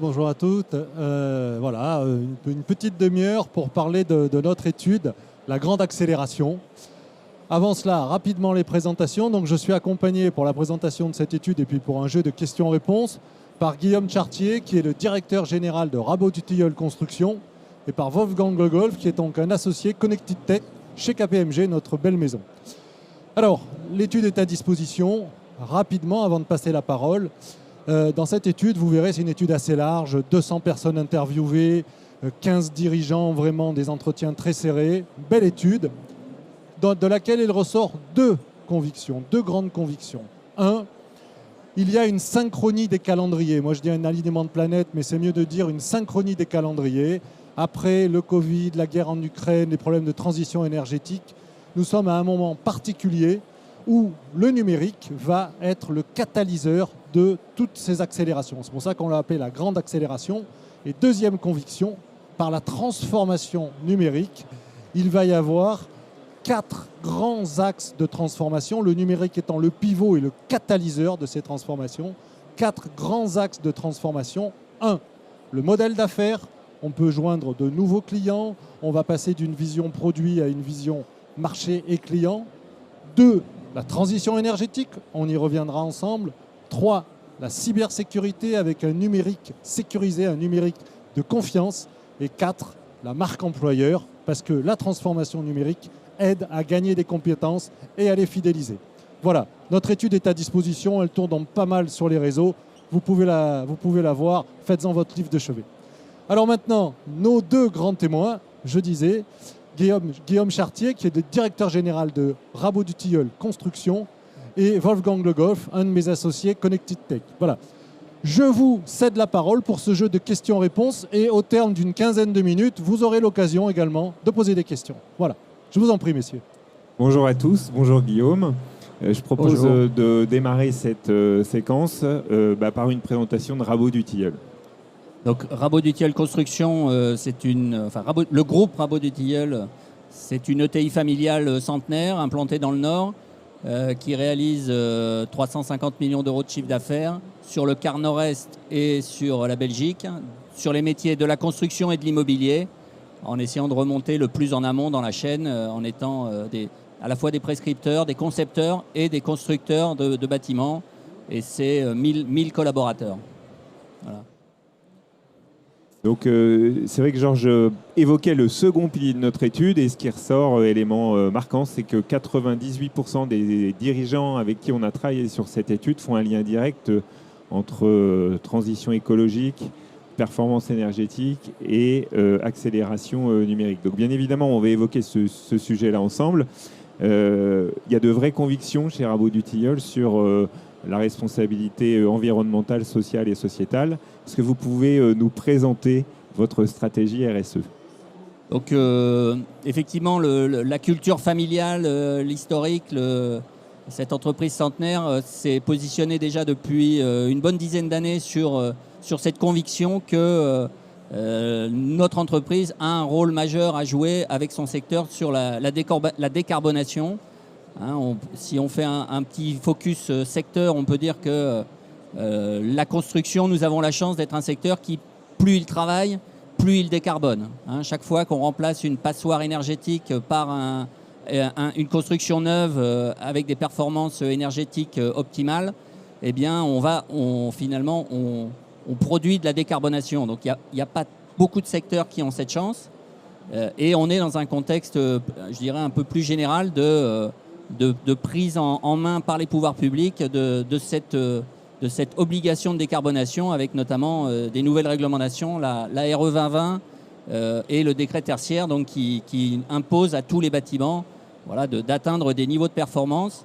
Bonjour à toutes. Voilà, une petite demi-heure pour parler de notre étude, la grande accélération. Avant cela, rapidement les présentations. Donc, je suis accompagné pour la présentation de cette étude et puis pour un jeu de questions-réponses par Guillaume Chartier, qui est le directeur général de Rabot du Tilleul Construction, et par Wolfgang Le Golf, qui est donc un associé Connected Tech chez KPMG, notre belle maison. Alors, l'étude est à disposition. Rapidement, avant de passer la parole, dans cette étude, vous verrez, c'est une étude assez large, 200 personnes interviewées, 15 dirigeants, vraiment des entretiens très serrés. Belle étude, de laquelle il ressort deux grandes convictions. Un, il y a une synchronie des calendriers. Moi, je dis un alignement de planètes, mais c'est mieux de dire une synchronie des calendriers. Après le Covid, la guerre en Ukraine, les problèmes de transition énergétique, nous sommes à un moment particulier où le numérique va être le catalyseur de toutes ces accélérations. C'est pour ça qu'on l'a appelé la grande accélération. Et deuxième conviction, par la transformation numérique, il va y avoir 4 grands axes de transformation, le numérique étant le pivot et le catalyseur de ces transformations. 4 grands axes de transformation. 1, le modèle d'affaires. On peut joindre de nouveaux clients. On va passer d'une vision produit à une vision marché et client. 2, la transition énergétique, on y reviendra ensemble. 3, la cybersécurité avec un numérique sécurisé, un numérique de confiance. Et 4, la marque employeur, parce que la transformation numérique aide à gagner des compétences et à les fidéliser. Voilà, notre étude est à disposition, elle tourne pas mal sur les réseaux. Vous pouvez la voir, faites-en votre livre de chevet. Alors maintenant, nos deux grands témoins, je disais, Guillaume Chartier, qui est le directeur général de Rabot du Tilleul Construction, et Wolfgang Le Golf, un de mes associés Connected Tech. Voilà. Je vous cède la parole pour ce jeu de questions-réponses et au terme d'une quinzaine de minutes, vous aurez l'occasion également de poser des questions. Voilà. Je vous en prie, messieurs. Bonjour à tous. Bonjour Guillaume. Je propose de démarrer cette séquence par une présentation de Rabot du Tilleul. Donc Rabot du Tilleul Construction, le groupe Rabot du Tilleul, c'est une ETI familiale centenaire implantée dans le Nord qui réalise 350 millions d'euros de chiffre d'affaires sur le quart nord-est et sur la Belgique, sur les métiers de la construction et de l'immobilier, en essayant de remonter le plus en amont dans la chaîne, en étant à la fois des prescripteurs, des concepteurs et des constructeurs de bâtiments. Et c'est 1000 collaborateurs. Voilà. Donc c'est vrai que Georges évoquait le second pilier de notre étude et ce qui ressort, élément marquant, c'est que 98% des dirigeants avec qui on a travaillé sur cette étude font un lien direct entre transition écologique, performance énergétique et accélération numérique. Donc bien évidemment, on va évoquer ce sujet-là ensemble. Il y a de vraies convictions chez Rabot du Tilleul sur la responsabilité environnementale, sociale et sociétale. Est-ce que vous pouvez nous présenter votre stratégie RSE ? Donc effectivement, la culture familiale, l'historique, cette entreprise centenaire s'est positionnée déjà depuis une bonne dizaine d'années sur cette conviction que notre entreprise a un rôle majeur à jouer avec son secteur sur la décarbonation. Si on fait un petit focus secteur, on peut dire que la construction, nous avons la chance d'être un secteur qui, plus il travaille, plus il décarbone. Chaque fois qu'on remplace une passoire énergétique par une construction neuve avec des performances énergétiques optimales, eh bien, on produit de la décarbonation. Donc, il n'y a pas beaucoup de secteurs qui ont cette chance. Et on est dans un contexte, je dirais, un peu plus général de prise en main par les pouvoirs publics de cette obligation de décarbonation avec notamment des nouvelles réglementations, la RE 2020 et le décret tertiaire donc, qui impose à tous les bâtiments d'atteindre des niveaux de performance.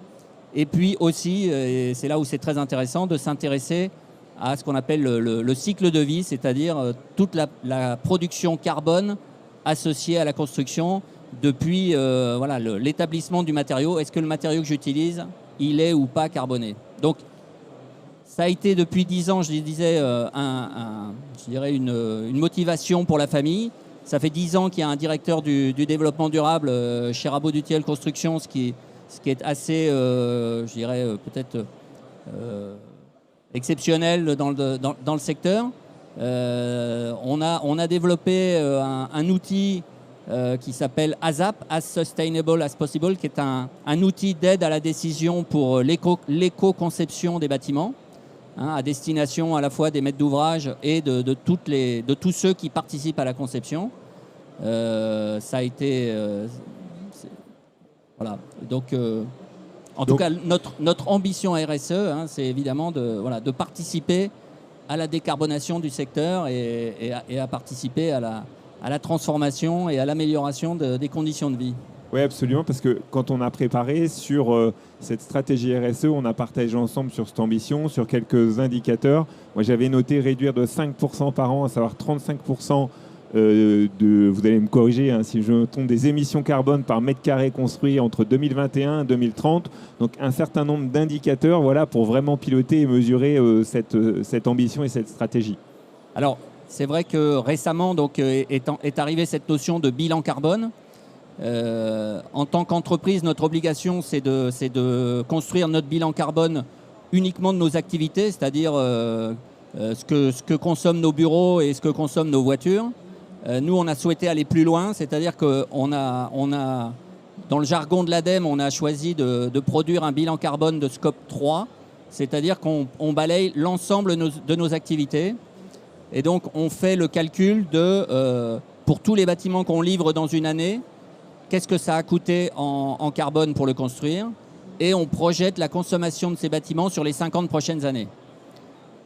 Et puis aussi, et c'est là où c'est très intéressant, de s'intéresser à ce qu'on appelle le cycle de vie, c'est-à-dire toute la production carbone associée à la construction depuis l'établissement du matériau. Est-ce que le matériau que j'utilise, il est ou pas carboné ? Donc, ça a été depuis 10 ans, je disais, une motivation pour la famille. Ça fait 10 ans qu'il y a un directeur du développement durable chez Rabot du Tilleul Construction, ce qui est assez, peut-être exceptionnel dans le secteur. On a développé un outil qui s'appelle ASAP, As Sustainable as Possible, qui est un outil d'aide à la décision pour l'éco-conception des bâtiments, à destination à la fois des maîtres d'ouvrage et de tous ceux qui participent à la conception. Ça a été... voilà. Donc, en tout cas, notre ambition RSE, c'est évidemment de participer à la décarbonation du secteur et à participer à la transformation et à l'amélioration des conditions de vie. Oui, absolument, parce que quand on a préparé sur cette stratégie RSE, on a partagé ensemble sur cette ambition, sur quelques indicateurs. Moi, j'avais noté réduire de 5% par an, à savoir 35% vous allez me corriger si je me trompe, des émissions carbone par mètre carré construit entre 2021 et 2030. Donc, un certain nombre d'indicateurs pour vraiment piloter et mesurer cette ambition et cette stratégie. Alors, c'est vrai que récemment est arrivée cette notion de bilan carbone. En tant qu'entreprise, notre obligation, c'est de construire notre bilan carbone uniquement de nos activités, c'est-à-dire ce que consomment nos bureaux et ce que consomment nos voitures. Nous, on a souhaité aller plus loin, c'est-à-dire qu'on a, dans le jargon de l'ADEME, on a choisi de produire un bilan carbone de scope 3, c'est-à-dire qu'on balaye l'ensemble de nos activités. Et donc, on fait le calcul pour tous les bâtiments qu'on livre dans une année, qu'est-ce que ça a coûté en carbone pour le construire, et on projette la consommation de ces bâtiments sur les 50 prochaines années.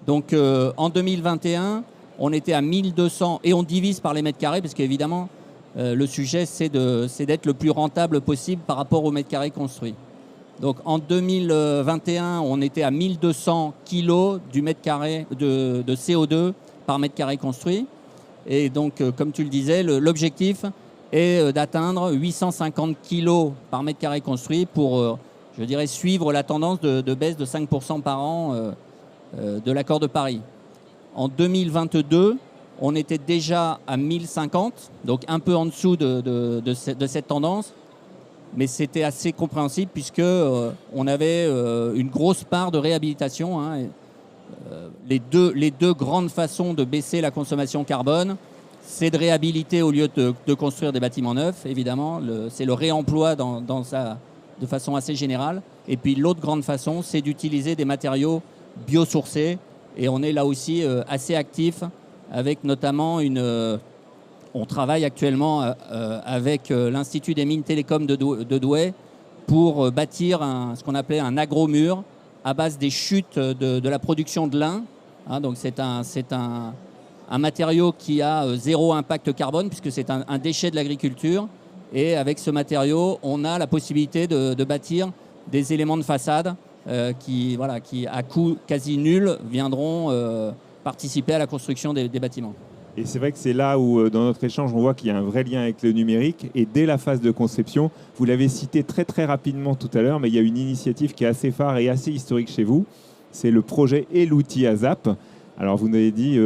Donc, en 2021, on était à 1200 et on divise par les mètres carrés parce qu'évidemment, le sujet, c'est d'être le plus rentable possible par rapport aux mètres carrés construits. Donc en 2021, on était à 1200 kg du mètre carré de CO2 par mètre carré construit. Et donc, comme tu le disais, l'objectif est d'atteindre 850 kg par mètre carré construit pour, je dirais, suivre la tendance de baisse de 5% par an de l'accord de Paris. En 2022, on était déjà à 1050, donc un peu en dessous de cette tendance, mais c'était assez compréhensible puisque on avait une grosse part de réhabilitation. Les deux grandes façons de baisser la consommation carbone, c'est de réhabiliter au lieu de construire des bâtiments neufs, évidemment. C'est le réemploi de façon assez générale. Et puis l'autre grande façon, c'est d'utiliser des matériaux biosourcés. Et on est là aussi assez actif avec notamment on travaille actuellement avec l'Institut des mines télécom de Douai pour bâtir ce qu'on appelait un agromur à base des chutes de la production de lin. Donc c'est un matériau qui a zéro impact carbone puisque c'est un déchet de l'agriculture. Et avec ce matériau, on a la possibilité de bâtir des éléments de façade qui, à coût quasi nul, viendront participer à la construction des bâtiments. Et c'est vrai que c'est là où, dans notre échange, on voit qu'il y a un vrai lien avec le numérique. Et dès la phase de conception, vous l'avez cité très très rapidement tout à l'heure, mais il y a une initiative qui est assez phare et assez historique chez vous. C'est le projet et l'outil ASAP. Alors vous nous avez dit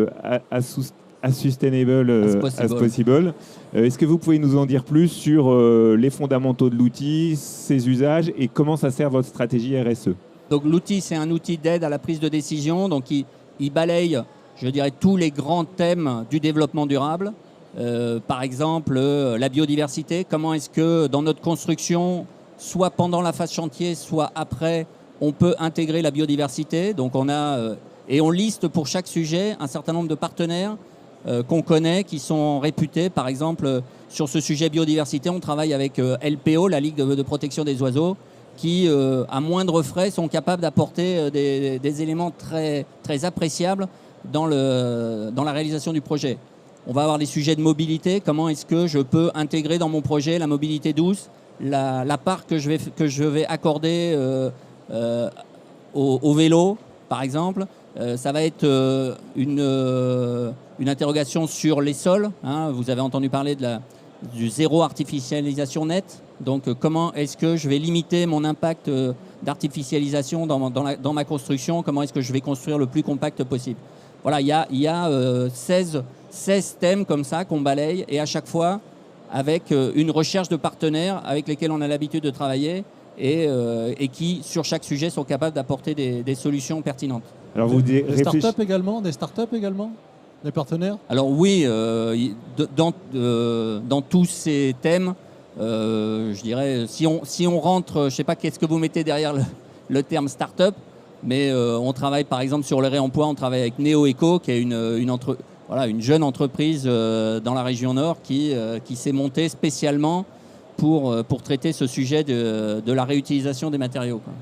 as sustainable as possible. Est-ce que vous pouvez nous en dire plus sur les fondamentaux de l'outil, ses usages et comment ça sert votre stratégie RSE? Donc l'outil, c'est un outil d'aide à la prise de décision. Donc il balaye, je dirais, tous les grands thèmes du développement durable. Par exemple, la biodiversité. Comment est-ce que dans notre construction, soit pendant la phase chantier, soit après, on peut intégrer la biodiversité. Donc et on liste pour chaque sujet un certain nombre de partenaires qu'on connaît, qui sont réputés. Par exemple, sur ce sujet biodiversité, on travaille avec LPO, la Ligue de protection des oiseaux, qui, à moindre frais, sont capables d'apporter des éléments très, très appréciables dans la réalisation du projet. On va avoir les sujets de mobilité. Comment est-ce que je peux intégrer dans mon projet la mobilité douce, la part que je vais accorder au vélo, par exemple. Ça va être une interrogation sur les sols. Vous avez entendu parler du zéro artificialisation nette. Donc, comment est-ce que je vais limiter mon impact d'artificialisation dans ma construction? Comment est-ce que je vais construire le plus compact possible? Voilà, il y a 16 thèmes comme ça qu'on balaye, et à chaque fois avec une recherche de partenaires avec lesquels on a l'habitude de travailler et qui, sur chaque sujet, sont capables d'apporter des solutions pertinentes. Alors vous des startups également, les partenaires? Alors oui, dans tous ces thèmes, je dirais, si on rentre, je ne sais pas qu'est-ce que vous mettez derrière le terme start-up, mais on travaille par exemple sur le réemploi, on travaille avec NeoEco, qui est une jeune entreprise dans la région Nord qui s'est montée spécialement pour traiter ce sujet de la réutilisation des matériaux, quoi.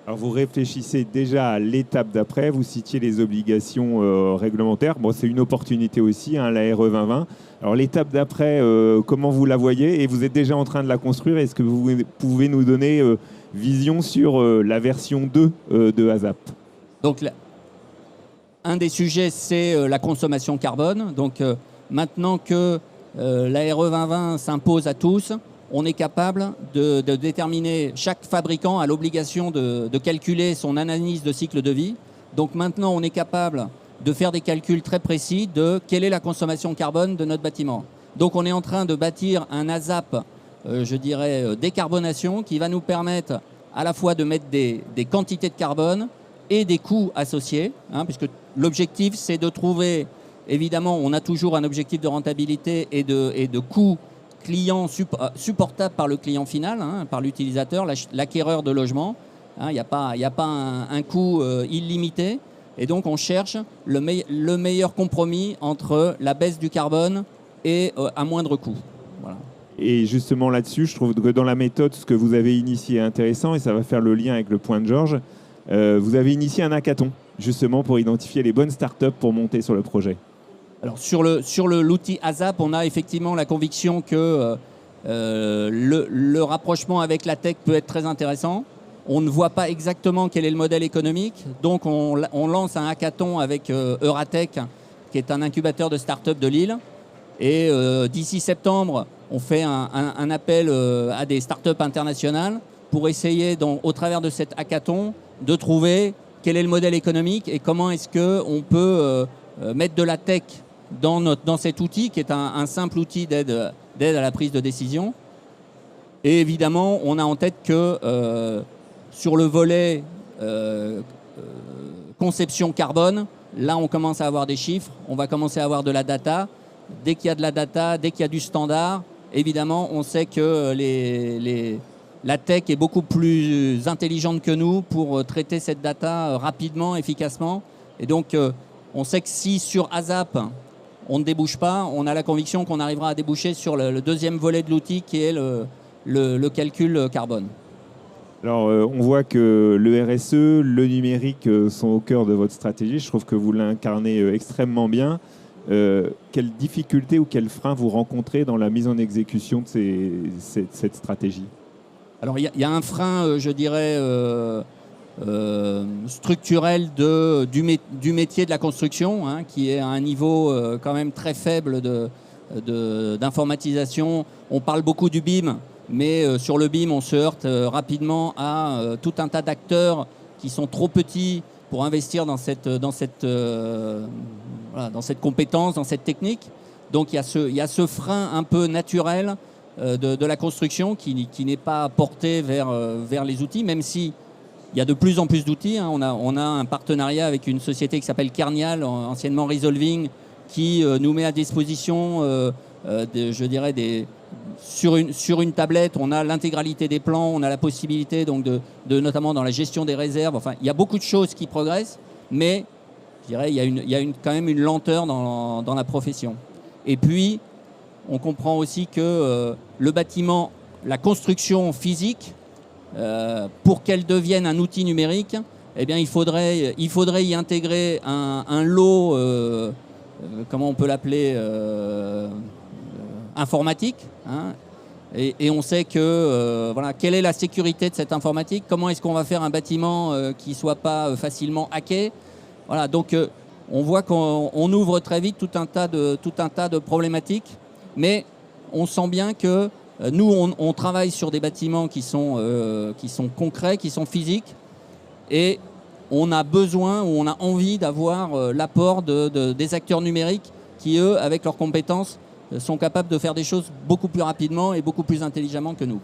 Alors vous réfléchissez déjà à l'étape d'après, vous citiez les obligations réglementaires. Bon, c'est une opportunité aussi, hein, la RE 2020. Alors l'étape d'après, comment vous la voyez? Et vous êtes déjà en train de la construire. Est-ce que vous pouvez nous donner vision sur la version 2 de ASAP? Donc un des sujets, c'est la consommation carbone. Donc maintenant que la RE 2020 s'impose à tous, on est capable de déterminer, chaque fabricant a l'obligation de calculer son analyse de cycle de vie. Donc maintenant, on est capable de faire des calculs très précis de quelle est la consommation carbone de notre bâtiment. Donc on est en train de bâtir un ASAP, je dirais, décarbonation, qui va nous permettre à la fois de mettre des quantités de carbone et des coûts associés, hein, puisque l'objectif, c'est de trouver, évidemment, on a toujours un objectif de rentabilité et de coûts client supportable par le client final, hein, par l'utilisateur, l'acquéreur de logement. Il n'y a pas un coût illimité. Et donc, on cherche le meilleur compromis entre la baisse du carbone et un moindre coût. Voilà. Et justement là-dessus, je trouve que dans la méthode, ce que vous avez initié est intéressant et ça va faire le lien avec le point de Georges. Vous avez initié un hackathon, justement, pour identifier les bonnes startups pour monter sur le projet. Alors sur l'outil ASAP, on a effectivement la conviction que le rapprochement avec la tech peut être très intéressant. On ne voit pas exactement quel est le modèle économique. Donc on lance un hackathon avec Euratech, qui est un incubateur de start-up de Lille. Et d'ici septembre, on fait un appel à des start-up internationales pour essayer, au travers de cet hackathon, de trouver quel est le modèle économique et comment est-ce qu'on peut mettre de la tech dans cet outil qui est un simple outil d'aide à la prise de décision. Et évidemment, on a en tête que sur le volet conception carbone, là on commence à avoir des chiffres, on va commencer à avoir de la data. Dès qu'il y a de la data, dès qu'il y a du standard, évidemment on sait que la tech est beaucoup plus intelligente que nous pour traiter cette data rapidement, efficacement. Et donc on sait que si sur ASAP, on ne débouche pas, on a la conviction qu'on arrivera à déboucher sur le deuxième volet de l'outil qui est le calcul carbone. Alors, on voit que le RSE, le numérique sont au cœur de votre stratégie. Je trouve que vous l'incarnez extrêmement bien. Quelles difficultés ou quels freins vous rencontrez dans la mise en exécution de cette stratégie? Alors, il y a un frein, je dirais, structurel du métier de la construction, hein, qui est à un niveau quand même très faible d'informatisation. On parle beaucoup du BIM, mais sur le BIM, on se heurte rapidement à tout un tas d'acteurs qui sont trop petits pour investir dans cette compétence, dans cette technique. Donc il y a ce frein un peu naturel de la construction qui n'est pas porté vers les outils, même si il y a de plus en plus d'outils, hein. On a un partenariat avec une société qui s'appelle Kernial, anciennement Resolving, qui nous met à disposition, je dirais, sur une tablette, on a l'intégralité des plans, on a la possibilité donc notamment dans la gestion des réserves. Enfin, il y a beaucoup de choses qui progressent, mais je dirais il y a quand même une lenteur dans la profession. Et puis, on comprend aussi que le bâtiment, la construction physique, pour qu'elle devienne un outil numérique, eh bien, il faudrait y intégrer un lot, comment on peut l'appeler, informatique, hein. Et on sait que voilà, quelle est la sécurité de cette informatique, comment est-ce qu'on va faire un bâtiment qui ne soit pas facilement hacké. Voilà, donc on voit qu'on ouvre très vite tout un tas de problématiques, mais on sent bien que nous, on travaille sur des bâtiments qui sont concrets, qui sont physiques, et on a besoin ou on a envie d'avoir l'apport des acteurs numériques qui, eux, avec leurs compétences, sont capables de faire des choses beaucoup plus rapidement et beaucoup plus intelligemment que nous.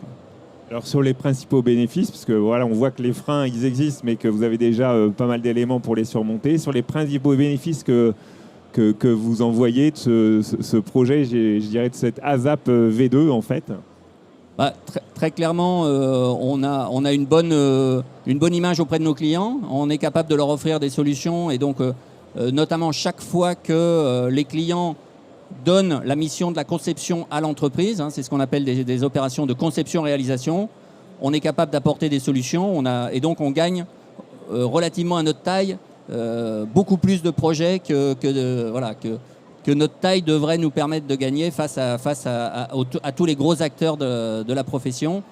Alors sur les principaux bénéfices, parce que voilà, on voit que les freins, ils existent, mais que vous avez déjà pas mal d'éléments pour les surmonter. Sur les principaux bénéfices que que vous envoyez de ce projet, je dirais de cette ASAP V2 en fait? Très clairement, on a une bonne image auprès de nos clients. On est capable de leur offrir des solutions et donc notamment chaque fois que les clients donnent la mission de la conception à l'entreprise, hein, c'est ce qu'on appelle des opérations de conception-réalisation, on est capable d'apporter des solutions et donc on gagne relativement à notre taille beaucoup plus de projets que notre taille devrait nous permettre de gagner face à tous les gros acteurs de la profession.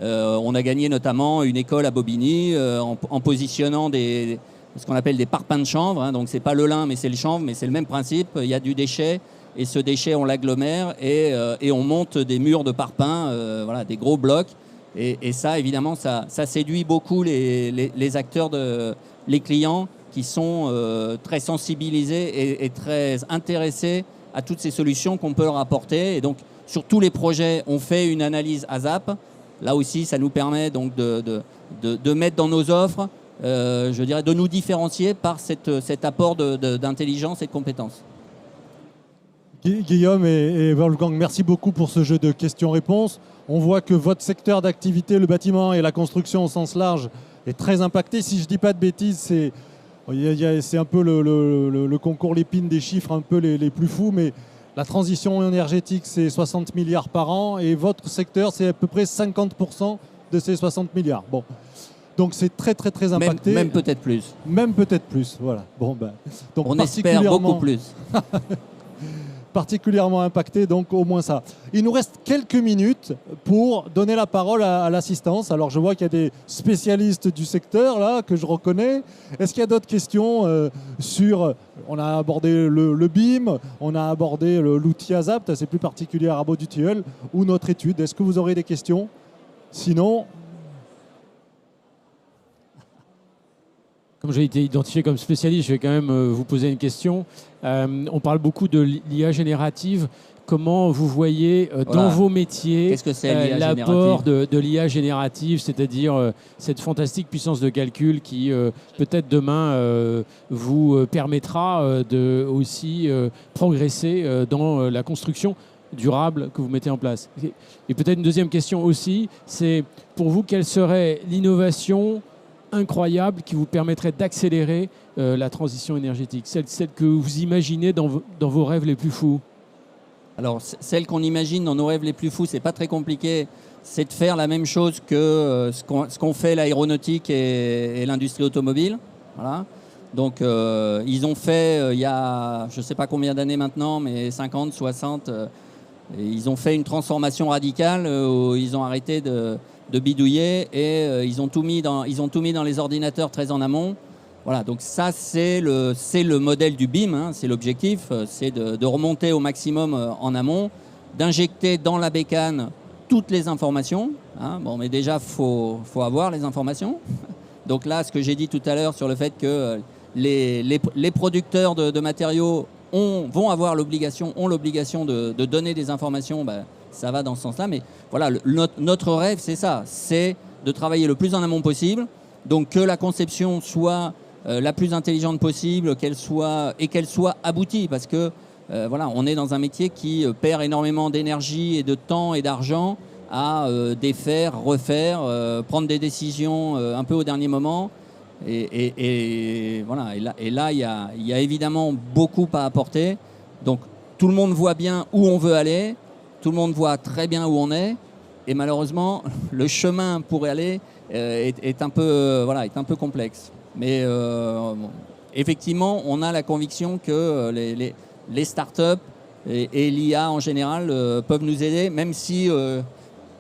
On a gagné notamment une école à Bobigny en positionnant ce qu'on appelle des parpaings de chanvre. Hein, donc c'est pas le lin, mais c'est le chanvre, mais c'est le même principe. Il y a du déchet et ce déchet on l'agglomère et on monte des murs de parpaings, des gros blocs. Et ça, évidemment, ça séduit beaucoup les acteurs, les clients qui sont très sensibilisés et très intéressés à toutes ces solutions qu'on peut leur apporter. Et donc, sur tous les projets, on fait une analyse ASAP. Là aussi, ça nous permet donc de mettre dans nos offres, je dirais, de nous différencier par cet apport d'intelligence et de compétences. Guillaume et Wolfgang, merci beaucoup pour ce jeu de questions-réponses. On voit que votre secteur d'activité, le bâtiment et la construction au sens large, est très impacté. Si je ne dis pas de bêtises, c'est un peu le concours l'épine des chiffres un peu les plus fous, mais la transition énergétique, c'est 60 milliards par an et votre secteur, c'est à peu près 50% de ces 60 milliards. Bon. Donc c'est très très très impacté. Même peut-être plus. Même peut-être plus, voilà. Bon, donc on espère beaucoup plus. Particulièrement impacté, donc au moins ça. Il nous reste quelques minutes pour donner la parole à l'assistance. Alors je vois qu'il y a des spécialistes du secteur là que je reconnais. Est-ce qu'il y a d'autres questions on a abordé le BIM, on a abordé l'outil ASAP, c'est plus particulier à Rabot du Tilleul, ou notre étude. Est-ce que vous aurez des questions? Sinon... Comme j'ai été identifié comme spécialiste, je vais quand même vous poser une question. On parle beaucoup de l'IA générative. Comment vous voyez dans vos métiers l'apport de l'IA générative, c'est-à-dire cette fantastique puissance de calcul qui peut-être demain vous permettra de aussi progresser dans la construction durable que vous mettez en place. Et peut-être une deuxième question aussi, c'est pour vous, quelle serait l'innovation incroyable qui vous permettrait d'accélérer la transition énergétique, celle que vous imaginez dans vos rêves les plus fous? Alors, celle qu'on imagine dans nos rêves les plus fous, c'est pas très compliqué, c'est de faire la même chose que ce qu'on fait l'aéronautique et l'industrie automobile. Voilà. Donc, ils ont fait, il y a je sais pas combien d'années maintenant, mais 50, 60, ils ont fait une transformation radicale où ils ont arrêté de bidouiller et ils ont tout mis dans les ordinateurs très en amont. Voilà, donc ça c'est le modèle du BIM, hein, c'est l'objectif, c'est de remonter au maximum en amont, d'injecter dans la bécane toutes les informations. Hein. Bon, mais déjà faut avoir les informations. Donc là, ce que j'ai dit tout à l'heure sur le fait que les producteurs de matériaux ont l'obligation de donner des informations. Ça va dans ce sens-là, mais voilà, notre rêve, c'est ça, c'est de travailler le plus en amont possible, donc que la conception soit la plus intelligente possible, qu'elle soit aboutie, parce que on est dans un métier qui perd énormément d'énergie et de temps et d'argent à défaire, refaire, prendre des décisions un peu au dernier moment, et là, il y a évidemment beaucoup à apporter, donc tout le monde voit bien où on veut aller. Tout le monde voit très bien où on est et malheureusement, le chemin pour y aller est un peu complexe. Mais effectivement, on a la conviction que les startups et l'IA en général peuvent nous aider, même si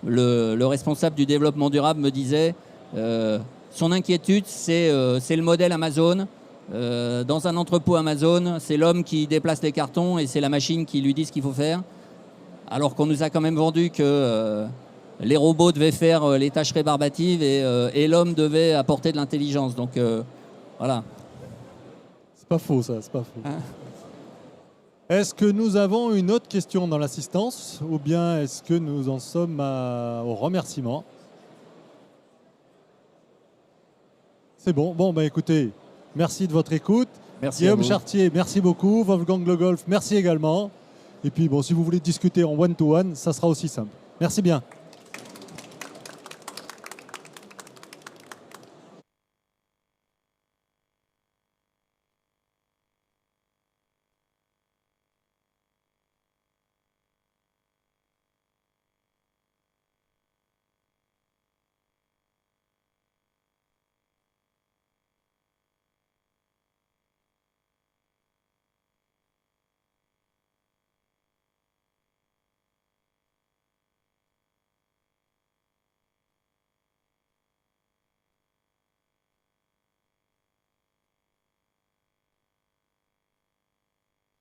le responsable du développement durable me disait son inquiétude, c'est le modèle Amazon. Dans un entrepôt Amazon, c'est l'homme qui déplace les cartons et c'est la machine qui lui dit ce qu'il faut faire. Alors qu'on nous a quand même vendu que les robots devaient faire les tâches rébarbatives et l'homme devait apporter de l'intelligence. Donc voilà. C'est pas faux ça, c'est pas faux. Hein? Est-ce que nous avons une autre question dans l'assistance ou bien est-ce que nous en sommes au remerciement? C'est bon. Bon, écoutez, merci de votre écoute. Merci Guillaume Chartier, merci beaucoup. Wolfgang Le Golf, merci également. Et puis, bon, si vous voulez discuter en one-to-one, ça sera aussi simple. Merci bien.